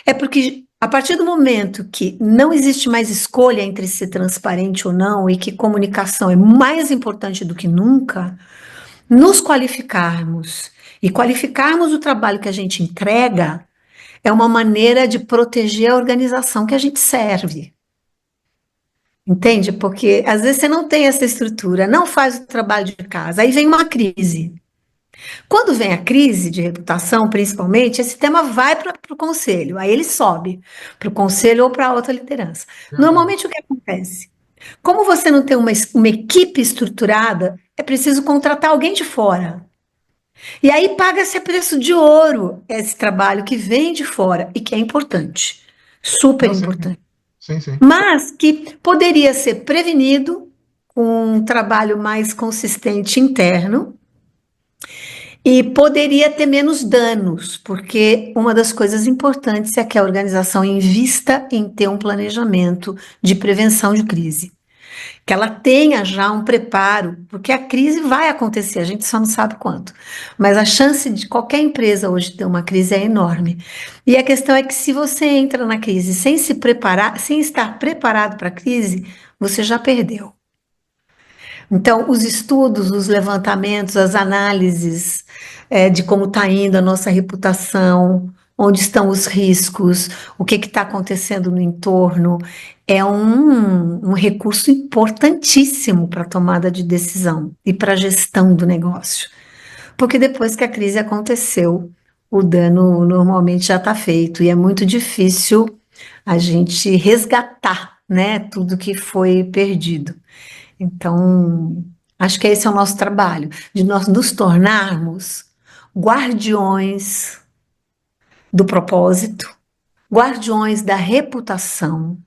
Speaker 2: É porque, a partir do momento que não existe mais escolha entre ser transparente ou não, e que comunicação é mais importante do que nunca, nos qualificarmos e qualificarmos o trabalho que a gente entrega é uma maneira de proteger a organização que a gente serve. Entende? Porque às vezes você não tem essa estrutura, não faz o trabalho de casa, aí vem uma crise. Quando vem a crise de reputação, principalmente, esse tema vai para o conselho, aí ele sobe para o conselho ou para a alta liderança.
Speaker 1: Verdade.
Speaker 2: Normalmente o que acontece? Como você não tem uma equipe estruturada, é preciso contratar alguém de fora. E aí paga-se a preço de ouro esse trabalho que vem de fora e que é importante, super
Speaker 1: Não, sim, sim,
Speaker 2: importante,
Speaker 1: sim, sim.
Speaker 2: mas que poderia ser prevenido com um trabalho mais consistente interno e poderia ter menos danos, porque uma das coisas importantes é que a organização invista em ter um planejamento de prevenção de crise. Que ela tenha já um preparo, porque a crise vai acontecer, a gente só não sabe quando. Mas a chance de qualquer empresa hoje ter uma crise é enorme. E a questão é que se você entra na crise sem se preparar, sem estar preparado para a crise, você já perdeu. Então, os estudos, os levantamentos, as análises de como está indo a nossa reputação, onde estão os riscos, o que está acontecendo no entorno, é um recurso importantíssimo para a tomada de decisão e para a gestão do negócio. Porque depois que a crise aconteceu, o dano normalmente já está feito e é muito difícil a gente resgatar, né, tudo que foi perdido. Então, acho que esse é o nosso trabalho, de nós nos tornarmos guardiões do propósito, guardiões da reputação,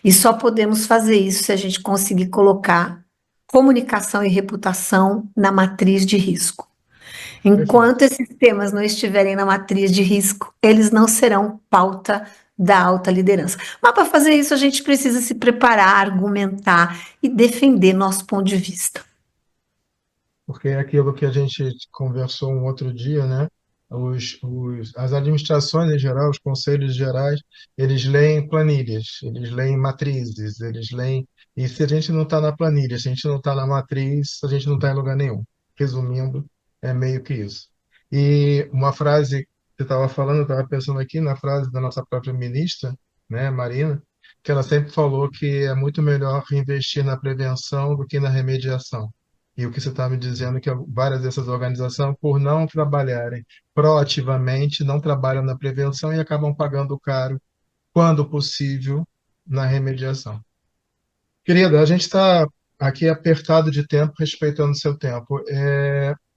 Speaker 2: e só podemos fazer isso se a gente conseguir colocar comunicação e reputação na matriz de risco.
Speaker 1: Perfeito.
Speaker 2: Enquanto esses temas não estiverem na matriz de risco, eles não serão pauta da alta liderança. Mas para fazer isso, a gente precisa se preparar, argumentar e defender nosso ponto de vista.
Speaker 1: Porque é aquilo que a gente conversou um outro dia, né? As administrações em geral, os conselhos gerais, eles leem planilhas, eles leem matrizes, eles leem. E se a gente não está na planilha, se a gente não está na matriz, a gente não está em lugar nenhum. Resumindo, é meio que isso. E uma frase que você estava falando, eu estava pensando aqui na frase da nossa própria ministra, né, Marina, que ela sempre falou que é muito melhor investir na prevenção do que na remediação. E o que você está me dizendo é que várias dessas organizações, por não trabalharem proativamente, não trabalham na prevenção e acabam pagando caro, quando possível, na remediação. Querida, a gente está aqui apertado de tempo, respeitando o seu tempo.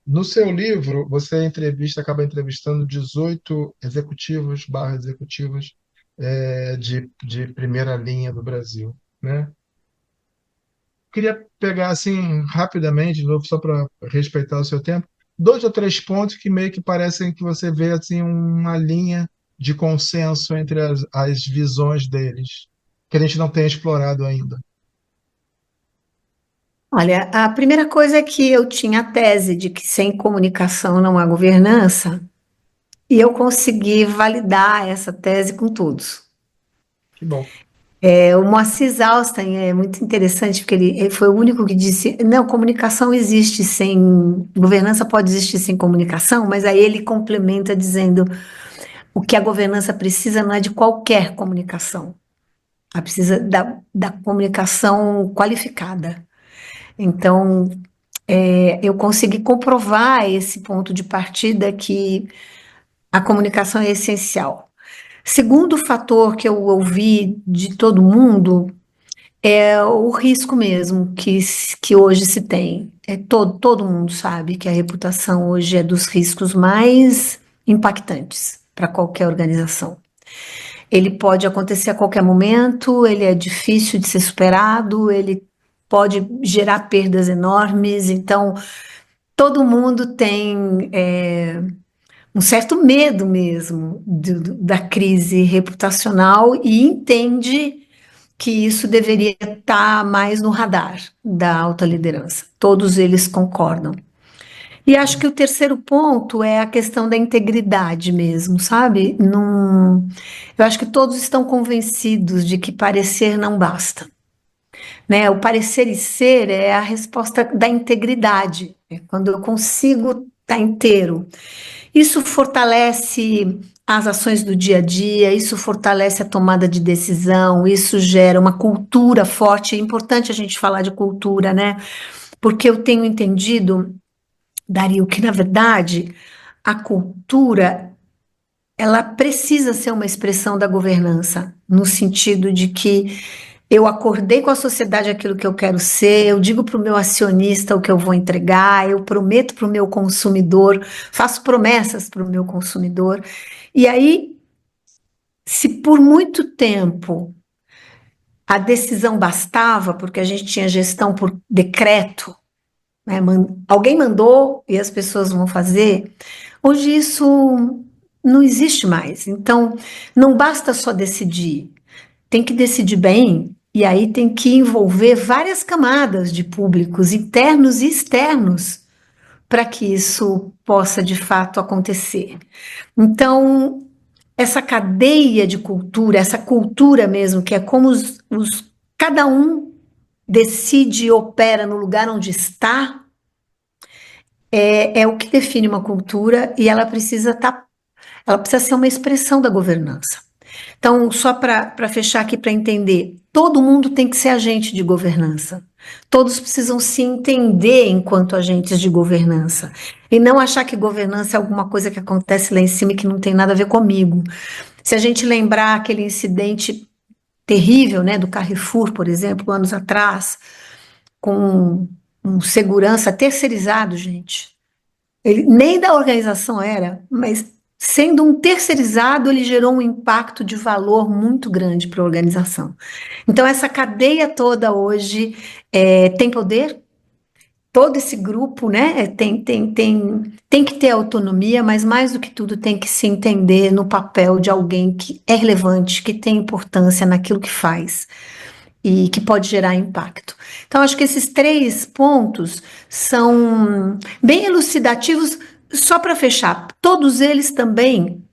Speaker 1: No seu livro, você acaba entrevistando 18 executivos barra executivas de primeira linha do Brasil, né? Queria pegar assim rapidamente, de novo, só para respeitar o seu tempo, dois ou três pontos que meio que parecem que você vê assim uma linha de consenso entre as visões deles, que a gente não tem explorado ainda.
Speaker 2: Olha, a primeira coisa é que eu tinha a tese de que sem comunicação não há governança, e eu consegui validar essa tese com todos.
Speaker 1: Que bom.
Speaker 2: O Moacir Alstem é muito interessante, porque ele foi o único que disse, não, comunicação existe sem, governança pode existir sem comunicação, mas aí ele complementa dizendo, o que a governança precisa não é de qualquer comunicação, ela precisa da comunicação qualificada. Então, eu consegui comprovar esse ponto de partida que a comunicação é essencial. Segundo fator que eu ouvi de todo mundo é o risco mesmo que hoje se tem. Todo mundo sabe que a reputação hoje é dos riscos mais impactantes para qualquer organização. Ele pode acontecer a qualquer momento, ele é difícil de ser superado, ele pode gerar perdas enormes, então todo mundo tem um certo medo mesmo da crise reputacional e entende que isso deveria estar mais no radar da alta liderança. Todos eles concordam. E acho que o terceiro ponto é a questão da integridade mesmo, sabe? Eu acho que todos estão convencidos de que parecer não basta, né? O parecer e ser é a resposta da integridade, é quando eu consigo estar inteiro. Isso fortalece as ações do dia a dia, isso fortalece a tomada de decisão, isso gera uma cultura forte. É importante a gente falar de cultura, né? Porque eu tenho entendido, Dario, que na verdade a cultura ela precisa ser uma expressão da governança, no sentido de que eu acordei com a sociedade aquilo que eu quero ser, eu digo para o meu acionista o que eu vou entregar, eu prometo para o meu consumidor, faço promessas para o meu consumidor. E aí, se por muito tempo a decisão bastava, porque a gente tinha gestão por decreto, né, alguém mandou e as pessoas vão fazer, hoje isso não existe mais. Então, não basta só decidir, tem que decidir bem, e aí tem que envolver várias camadas de públicos internos e externos para que isso possa de fato acontecer. Então, essa cadeia de cultura, essa cultura mesmo, que é como cada um decide e opera no lugar onde está, é o que define uma cultura e ela precisa ser uma expressão da governança. Então, só para fechar aqui para entender, todo mundo tem que ser agente de governança. Todos precisam se entender enquanto agentes de governança. E não achar que governança é alguma coisa que acontece lá em cima e que não tem nada a ver comigo. Se a gente lembrar aquele incidente terrível, né, do Carrefour, por exemplo, anos atrás, com um segurança terceirizado, gente. Ele nem da organização era, mas sendo um terceirizado, ele gerou um impacto de valor muito grande para a organização. Então, essa cadeia toda hoje tem poder, todo esse grupo, né, tem que ter autonomia, mas mais do que tudo tem que se entender no papel de alguém que é relevante, que tem importância naquilo que faz e que pode gerar impacto. Então, acho que esses três pontos são bem elucidativos. Só para fechar, todos eles também,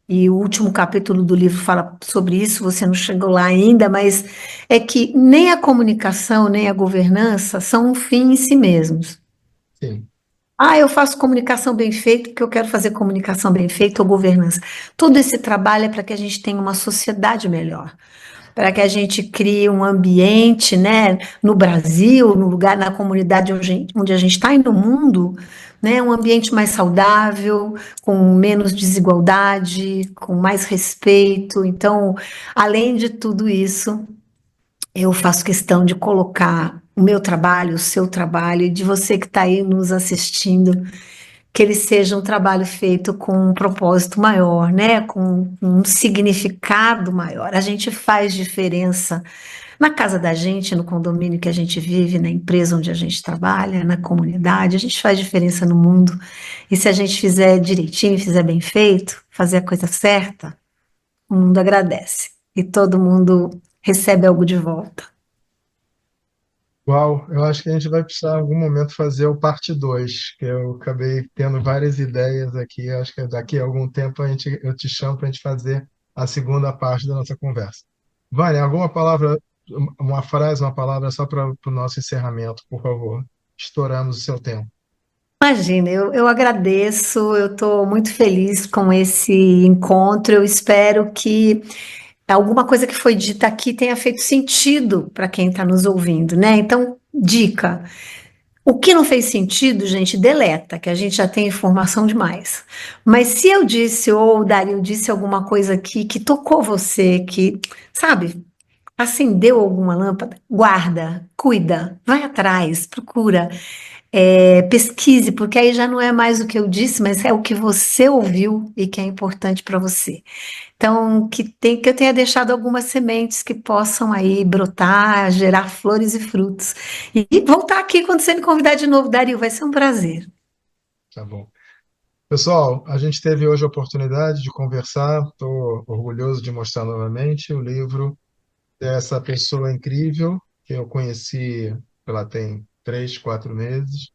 Speaker 2: e o último capítulo do livro fala sobre isso, você não chegou lá ainda, mas é que nem a comunicação, nem a governança são um fim em si mesmos.
Speaker 1: Sim.
Speaker 2: Ah, eu faço comunicação bem feita porque eu quero fazer comunicação bem feita ou governança. Todo esse trabalho é para que a gente tenha uma sociedade melhor, para que a gente crie um ambiente, né, no Brasil, no lugar, na comunidade onde a gente está e no mundo, né, um ambiente mais saudável, com menos desigualdade, com mais respeito. Então, além de tudo isso, eu faço questão de colocar o meu trabalho, o seu trabalho, e de você que está aí nos assistindo, que ele seja um trabalho feito com um propósito maior, né? Com um significado maior. A gente faz diferença na casa da gente, no condomínio que a gente vive, na empresa onde a gente trabalha, na comunidade, a gente faz diferença no mundo. E se a gente fizer direitinho, fizer bem feito, fazer a coisa certa, o mundo agradece. E todo mundo recebe algo de volta.
Speaker 1: Uau, eu acho que a gente vai precisar em algum momento fazer o parte 2, que eu acabei tendo várias ideias aqui. Eu acho que daqui a algum tempo eu te chamo para a gente fazer a segunda parte da nossa conversa. Vânia, alguma palavra, uma frase, uma palavra só para o nosso encerramento, por favor. Estouramos o seu tempo.
Speaker 2: Imagina, eu agradeço, eu estou muito feliz com esse encontro. Eu espero que alguma coisa que foi dita aqui tenha feito sentido para quem está nos ouvindo, né? Então, dica: o que não fez sentido, gente, deleta, que a gente já tem informação demais. Mas se eu disse, ou o Dario disse alguma coisa aqui que tocou você, que, sabe, acendeu alguma lâmpada, guarda, cuida, vai atrás, procura. Pesquise, porque aí já não é mais o que eu disse, mas é o que você ouviu e que é importante para você. Então, que eu tenha deixado algumas sementes que possam aí brotar, gerar flores e frutos. E voltar aqui quando você me convidar de novo, Dario, vai ser um prazer.
Speaker 1: Tá bom. Pessoal, a gente teve hoje a oportunidade de conversar. Estou orgulhoso de mostrar novamente o livro dessa pessoa incrível que eu conheci, ela tem 3, 4 meses,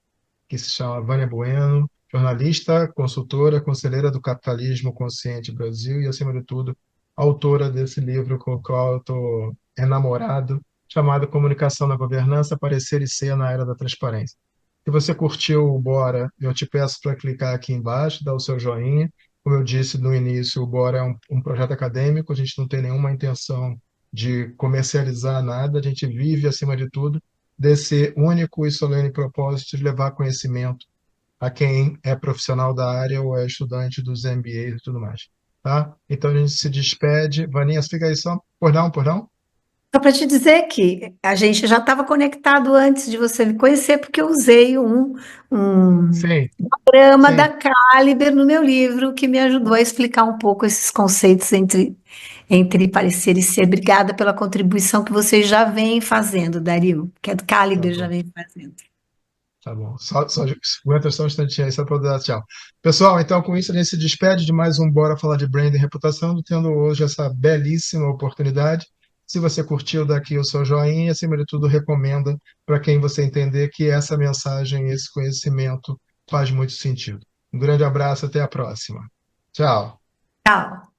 Speaker 1: que se chama Vânia Bueno, jornalista, consultora, conselheira do capitalismo consciente Brasil e, acima de tudo, autora desse livro com o qual eu estou enamorado, chamado Comunicação na Governança, Parecer e Ser na Era da Transparência. Se você curtiu o Bora, eu te peço para clicar aqui embaixo, dar o seu joinha. Como eu disse no início, o Bora é um projeto acadêmico, a gente não tem nenhuma intenção de comercializar nada, a gente vive, acima de tudo, desse único e solene propósito de levar conhecimento a quem é profissional da área ou é estudante dos MBAs e tudo mais. Tá? Então a gente se despede. Vaninha, fica aí só. Por não, por não?
Speaker 2: Só para te dizer que a gente já estava conectado antes de você me conhecer, porque eu usei um
Speaker 1: Sim,
Speaker 2: programa da
Speaker 1: sim.
Speaker 2: Caliber no meu livro, que me ajudou a explicar um pouco esses conceitos entre parecer e ser. Obrigada pela contribuição que vocês já vêm fazendo, Dario, que a
Speaker 1: Tá
Speaker 2: Caliber já
Speaker 1: bom.
Speaker 2: vem fazendo.
Speaker 1: Tá bom. Aguenta só um instantinho aí, só para dar tchau. Pessoal, então com isso a gente se despede de mais um Bora Falar de Branding e Reputação, tendo hoje essa belíssima oportunidade. Se você curtiu, dá aqui o seu joinha e, acima de tudo, recomenda para quem você entender que essa mensagem, esse conhecimento faz muito sentido. Um grande abraço, até a próxima. Tchau.
Speaker 2: Tchau.